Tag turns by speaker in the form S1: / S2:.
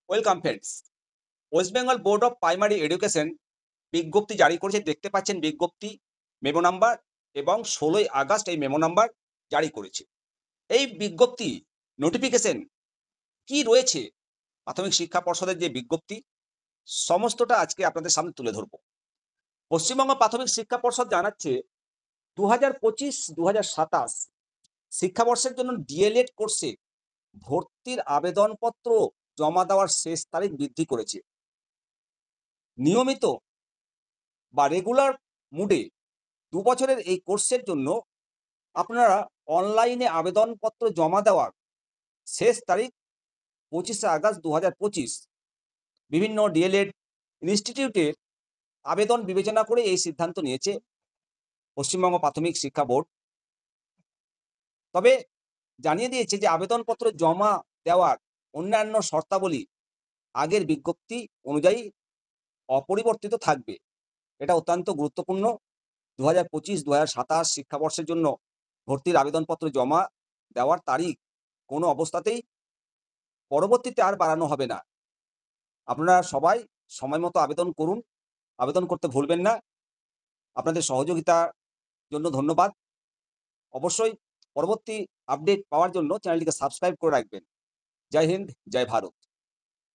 S1: Welcome friends. West Bengal board of primary education বিজ্ঞপ্তি জারি করেছে। দেখতে পাচ্ছেন বিজ্ঞপ্তি, মেমো নাম্বার এবং 16ই আগস্ট এই মেমো নাম্বার জারি করেছে। এই বিজ্ঞপ্তি নোটিফিকেশন কি রয়েছে, প্রাথমিক শিক্ষা পর্ষদের যে বিজ্ঞপ্তি, সমস্তটা আজকে আপনাদের সামনে তুলে ধরব। পশ্চিমবঙ্গ প্রাথমিক শিক্ষা পর্ষদ জানাচ্ছে 2025-2027 শিক্ষাবর্ষের জন্য ডিএলএড কোর্সে ভর্তির আবেদনপত্র জমা দেওয়ার শেষ তারিখ বৃদ্ধি করেছে। নিয়মিত বা রেগুলার মুডে 2 বছরের এই কোর্সের জন্য আপনারা অনলাইনে আবেদনপত্র জমা দেওয়ার শেষ তারিখ 25শে আগস্ট 2025। বিভিন্ন ডিএলএড ইনস্টিটিউটের আবেদন বিবেচনা করে এই সিদ্ধান্ত নিয়েছে পশ্চিমবঙ্গ প্রাথমিক শিক্ষা বোর্ড। তবে জানিয়ে দিয়েছে যে আবেদনপত্র জমা দেওয়ার অন্যান্য শর্তাবলী আগের বিজ্ঞপ্তি অনুযায়ী অপরিবর্তিত থাকবে। এটা অত্যন্ত গুরুত্বপূর্ণ। 2025-2027 শিক্ষাবর্ষের জন্য ভর্তির আবেদনপত্র জমা দেওয়ার তারিখ কোনো অবস্থাতেই পরবর্তীতে আর বাড়ানো হবে না। আপনারা সবাই সময় মতো আবেদন করুন, আবেদন করতে ভুলবেন না। আপনাদের সহযোগিতার জন্য ধন্যবাদ। অবশ্যই পরবর্তী আপডেট পাওয়ার জন্য চ্যানেলটিকে সাবস্ক্রাইব করে রাখবেন। জয় হিন্দ, জয় ভারত।